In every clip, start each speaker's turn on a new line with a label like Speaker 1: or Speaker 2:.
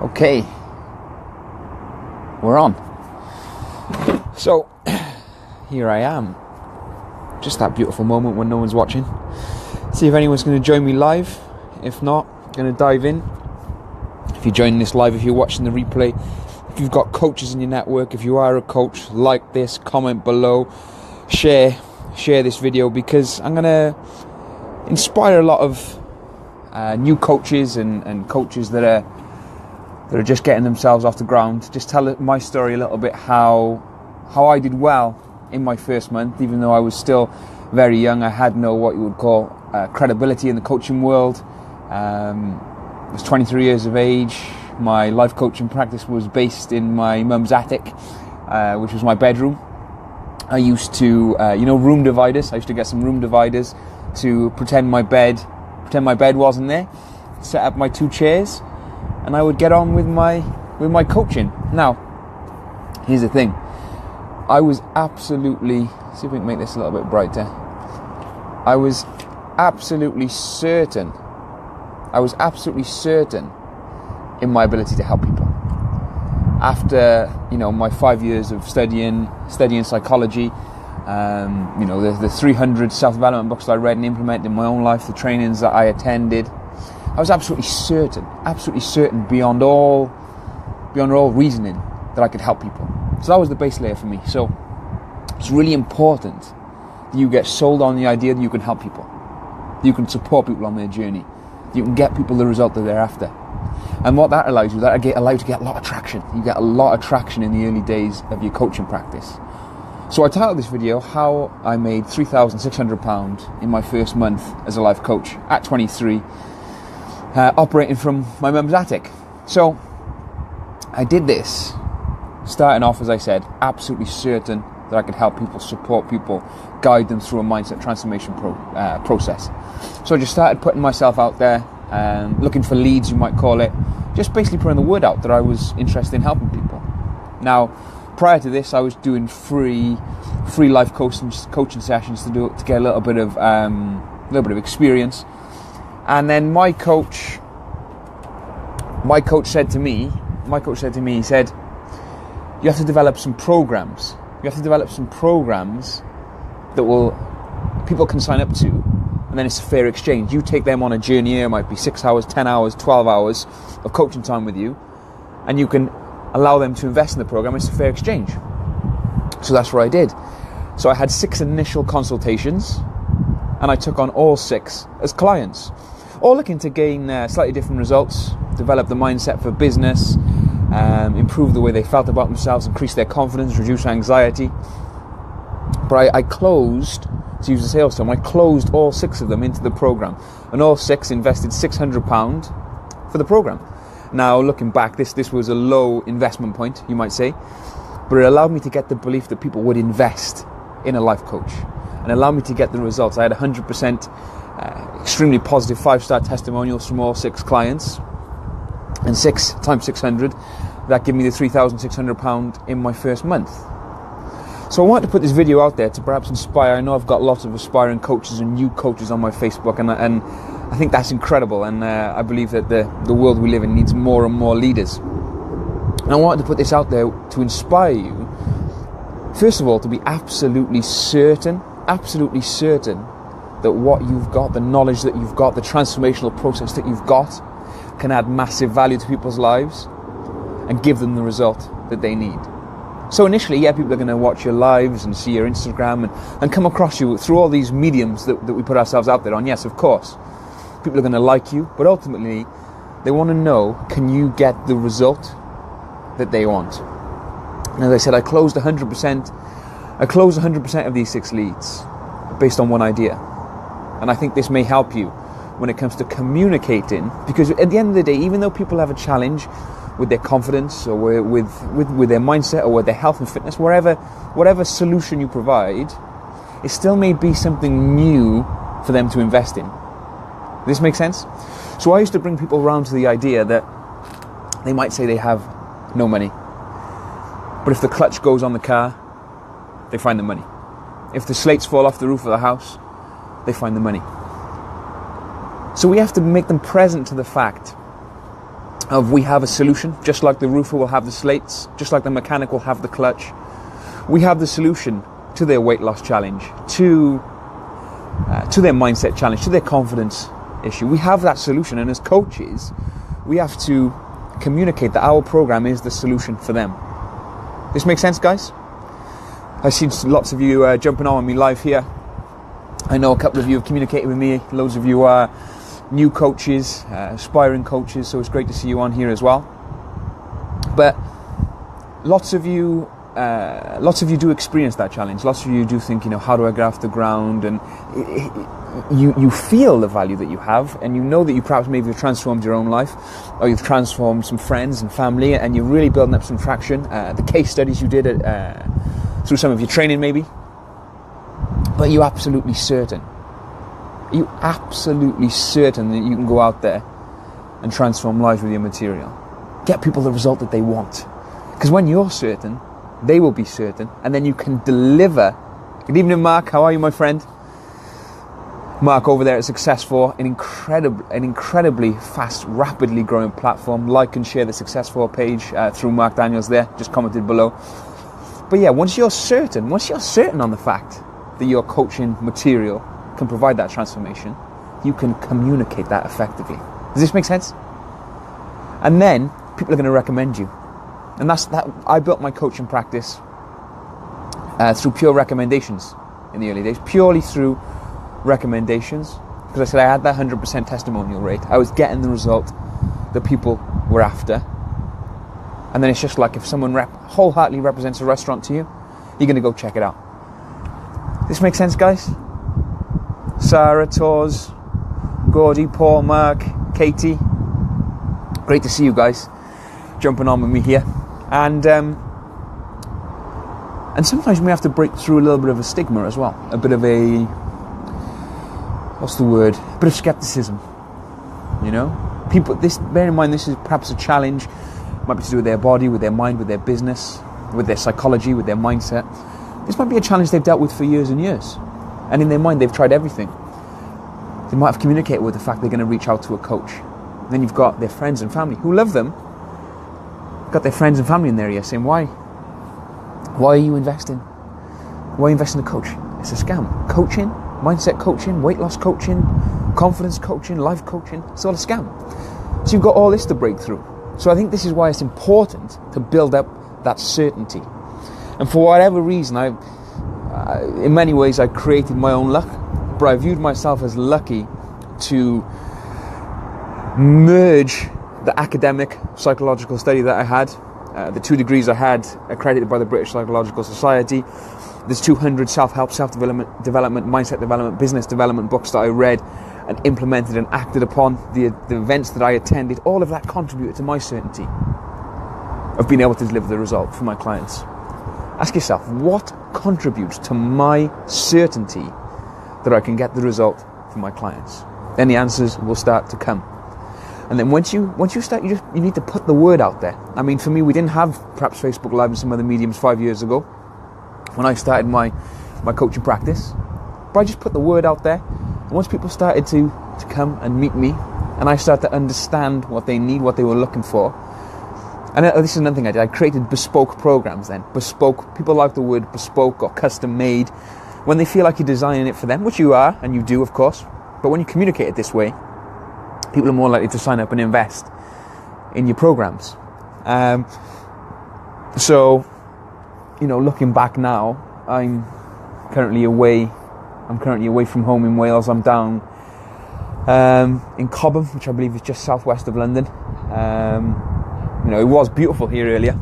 Speaker 1: Okay, we're on. So, here I am. Just that beautiful moment when no one's watching. See if anyone's going to join me live. If not, I'm going to dive in. If you're joining this live, if you're watching the replay, if you've got coaches in your network, if you are a coach, like this, comment below, share this video, because I'm going to inspire a lot of new coaches and coaches that are just getting themselves off the ground. Just tell my story a little bit, how I did well in my first month, even though I was still very young. I had no what you would call credibility in the coaching world. I was 23 years of age. My life coaching practice was based in my mum's attic, which was my bedroom. I used to, room dividers. I used to get some room dividers to pretend my bed wasn't there. Set up my 2 chairs, and I would get on with my coaching. Now, here's the thing. I was absolutely, see if we can make this a little bit brighter. I was absolutely certain in my ability to help people. After, my 5 years of studying psychology, the 300 self-development books that I read and implemented in my own life, the trainings that I attended, I was absolutely certain beyond all reasoning that I could help people. So that was the base layer for me. So it's really important that you get sold on the idea that you can help people, you can support people on their journey, you can get people the result that they're after. And what that allows you, allows you to get a lot of traction. You get a lot of traction in the early days of your coaching practice. So I titled this video, How I Made £3,600 in my first month as a life coach at 23, operating from my mum's attic. So I did this, starting off, as I said, absolutely certain that I could help people, support people, guide them through a mindset transformation process. So I just started putting myself out there, looking for leads, you might call it, just basically putting the word out that I was interested in helping people. Now, prior to this, I was doing free life coaching sessions to get a little bit of experience. And then my coach said to me, he said, you have to develop some programs. You have to develop some programs that people can sign up to, and then it's a fair exchange. You take them on a journey. It might be 6 hours, 10 hours, 12 hours of coaching time with you, and you can allow them to invest in the program. It's a fair exchange. So that's what I did. So I had 6 initial consultations, and I took on all 6 as clients, all looking to gain slightly different results, develop the mindset for business, improve the way they felt about themselves, increase their confidence, reduce anxiety. But I closed, to use a sales term, I closed all 6 of them into the program, and all 6 invested £600 for the program. Now, looking back, this was a low investment point, you might say, but it allowed me to get the belief that people would invest in a life coach, and allowed me to get the results. I had 100% extremely positive 5-star testimonials from all 6 clients, and 6 times 600, that gave me the £3,600 in my first month. So I wanted to put this video out there to perhaps inspire. I know I've got lots of aspiring coaches and new coaches on my Facebook, and I think that's incredible, and I believe that the world we live in needs more and more leaders. And I wanted to put this out there to inspire you, first of all, to be absolutely certain that what you've got, the knowledge that you've got, the transformational process that you've got, can add massive value to people's lives and give them the result that they need. So initially, people are going to watch your lives and see your Instagram and come across you through all these mediums that we put ourselves out there on. Yes, of course, people are going to like you, but ultimately, they want to know, can you get the result that they want? And as I said, I closed 100% of these 6 leads based on one idea. And I think this may help you when it comes to communicating, because at the end of the day, even though people have a challenge with their confidence or with their mindset or with their health and fitness, whatever solution you provide, it still may be something new for them to invest in. Does this make sense? So I used to bring people around to the idea that they might say they have no money, but if the clutch goes on the car, they find the money. If the slates fall off the roof of the house, they find the money. So we have to make them present to the fact of we have a solution, just like the roofer will have the slates, just like the mechanic will have the clutch. We have the solution to their weight loss challenge, to their mindset challenge, to their confidence issue. We have that solution, and as coaches, we have to communicate that our program is the solution for them. This makes sense, guys? I see lots of you jumping on me live here. I know a couple of you have communicated with me. Loads of you are new coaches, aspiring coaches, so it's great to see you on here as well. But lots of you do experience that challenge. Lots of you do think, how do I get off the ground? And you feel the value that you have, and you know that you perhaps maybe have transformed your own life, or you've transformed some friends and family, and you're really building up some traction. The case studies you did through some of your training maybe. But you're absolutely certain that you can go out there and transform lives with your material. Get people the result that they want. Because when you're certain, they will be certain, and then you can deliver. Good evening, Mark. How are you, my friend? Mark over there at Success4, an incredibly fast, rapidly growing platform. Like and share the Success4 page through Mark Daniels there. Just commented below. But yeah, once you're certain on the fact that your coaching material can provide that transformation, you can communicate that effectively. Does this make sense? And then people are going to recommend you. And that's that. I built my coaching practice through pure recommendations in the early days, purely through recommendations, because I said I had that 100% testimonial rate. I was getting the result that people were after. And then it's just like if someone wholeheartedly represents a restaurant to you, you're going to go check it out. This makes sense, guys? Sarah, Tors, Gordy, Paul, Mark, Katie. Great to see you guys jumping on with me here. And sometimes we have to break through a little bit of a stigma as well. A bit of a, what's the word? A bit of skepticism. People, bear in mind, this is perhaps a challenge. It might be to do with their body, with their mind, with their business, with their psychology, with their mindset. This might be a challenge they've dealt with for years and years. And in their mind, they've tried everything. They might have communicated with the fact they're going to reach out to a coach. Then you've got their friends and family who love them. Got their friends and family in their ear saying, why are you investing? Why are you investing in a coach? It's a scam. Coaching, mindset coaching, weight loss coaching, confidence coaching, life coaching, it's all a scam. So you've got all this to break through. So I think this is why it's important to build up that certainty. And for whatever reason, in many ways, I created my own luck, but I viewed myself as lucky to merge the academic psychological study that I had, the 2 degrees I had accredited by the British Psychological Society. There's 200 self-help, self-development, mindset development, business development books that I read and implemented and acted upon, the events that I attended. All of that contributed to my certainty of being able to deliver the result for my clients. Ask yourself, what contributes to my certainty that I can get the result for my clients? Then the answers will start to come. And then once you start, you need to put the word out there. I mean, for me, we didn't have perhaps Facebook Live and some other mediums 5 years ago when I started my coaching practice. But I just put the word out there. And once people started to come and meet me, and I started to understand what they need, what they were looking for. And this is another thing I did. I created bespoke programs then. Bespoke, people like the word bespoke or custom made. When they feel like you're designing it for them, which you are, and you do, of course. But when you communicate it this way, people are more likely to sign up and invest in your programs. So, looking back now, I'm currently away from home in Wales. I'm down in Cobham, which I believe is just southwest of London. It was beautiful here earlier,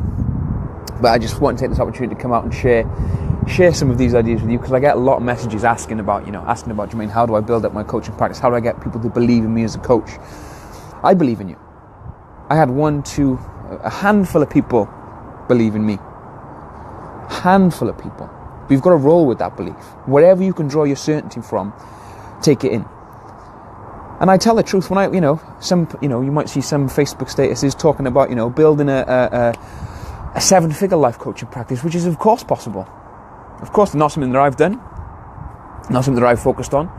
Speaker 1: but I just want to take this opportunity to come out and share some of these ideas with you, because I get a lot of messages asking about Jermaine, how do I build up my coaching practice? How do I get people to believe in me as a coach? I believe in you. I had a handful of people believe in me. Handful of people. But you've got to roll with that belief. Wherever you can draw your certainty from, take it in. And I tell the truth when you might see some Facebook statuses talking about, building a 7-figure life coaching practice, which is of course possible. Of course, not something that I've done, not something that I've focused on.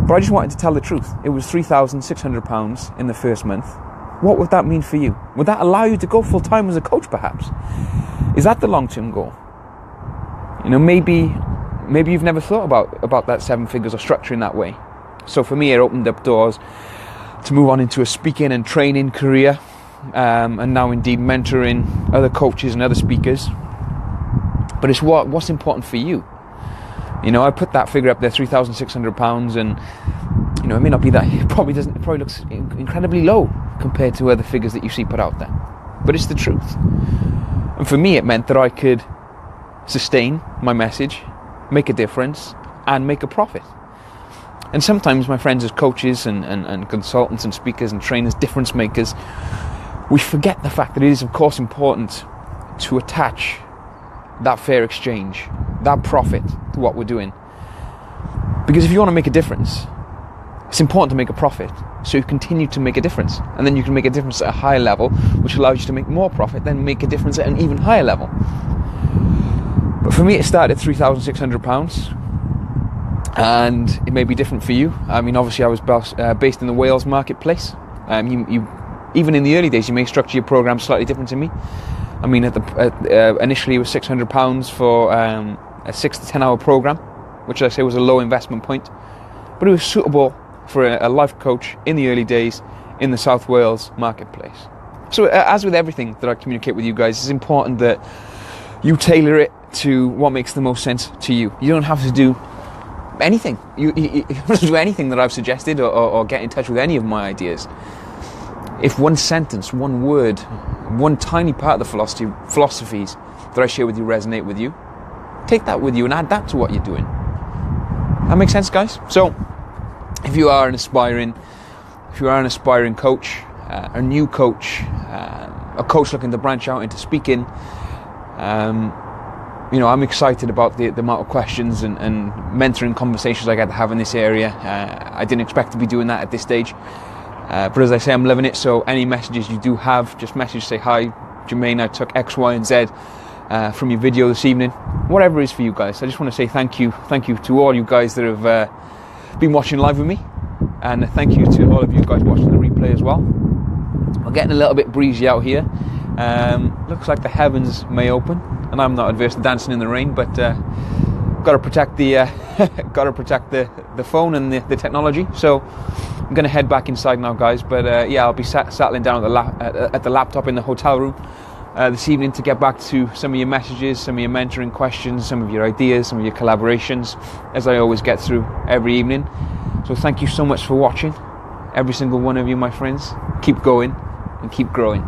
Speaker 1: But I just wanted to tell the truth. It was £3,600 in the first month. what would that mean for you? Would that allow you to go full time as a coach, perhaps? Is that the long-term goal? You know, maybe you've never thought about that 7 figures or structuring that way. So for me, it opened up doors to move on into a speaking and training career, and now indeed mentoring other coaches and other speakers. But it's what's important for you. You know, I put that figure up there, £3,600, and you know, it may not be that. It probably looks incredibly low compared to other figures that you see put out there. But it's the truth. And for me, it meant that I could sustain my message, make a difference, and make a profit. And sometimes my friends as coaches and consultants and speakers and trainers, difference makers, we forget the fact that it is, of course, important to attach that fair exchange, that profit to what we're doing. Because if you want to make a difference, it's important to make a profit, so you continue to make a difference, and then you can make a difference at a higher level, which allows you to make more profit, then make a difference at an even higher level. But for me, it started at £3,600, and it may be different for you. I mean, obviously, I was based in the Wales marketplace. You even in the early days, you may structure your program slightly different to me. I mean, initially it was £600 for a 6 to 10 hour program, which I say was a low investment point, but it was suitable for a life coach in the early days in the South Wales marketplace. So as with everything that I communicate with you guys, it's important that you tailor it to what makes the most sense to you. You don't have to do anything. You don't have to do anything that I've suggested or get in touch with any of my ideas. If one sentence, one word, one tiny part of the philosophies that I share with you resonate with you, take that with you and add that to what you're doing. That makes sense, guys? So, if you are an aspiring coach, a new coach, a coach looking to branch out into speaking, you know, I'm excited about the amount of questions and mentoring conversations I get to have in this area. I didn't expect to be doing that at this stage. But as I say, I'm loving it. So any messages you do have, just message, say, hi, Jermaine, I took X, Y, and Z from your video this evening. Whatever it is for you guys. I just want to say thank you to all you guys that have been watching live with me. And thank you to all of you guys watching the replay as well. We're getting a little bit breezy out here. Looks like the heavens may open. And I'm not adverse to dancing in the rain, but got to protect the phone and the technology. So I'm going to head back inside now, guys. But yeah, I'll be settling down at the laptop in the hotel room this evening to get back to some of your messages, some of your mentoring questions, some of your ideas, some of your collaborations, as I always get through every evening. So thank you so much for watching, every single one of you, my friends. Keep going and keep growing.